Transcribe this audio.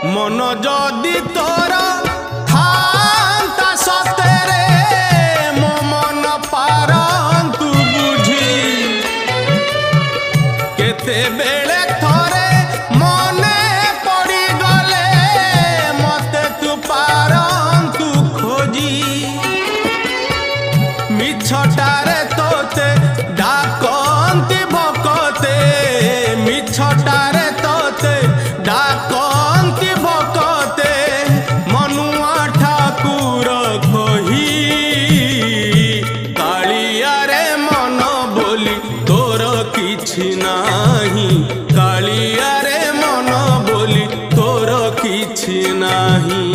मन जदि तोर थांता सतेरे मो मन पारंतु बुझी केते बेले थोरे मने पड़ी गले मते तू पारंतु खोजी मिछटारे तोते डाकंती भकते मिछटारे तोते डाकंती भकते मनुआ ठाकुर कही कालिया रे मन बोली तोर किछि नाही कालिया रे मन बोली तोर किछि नाही।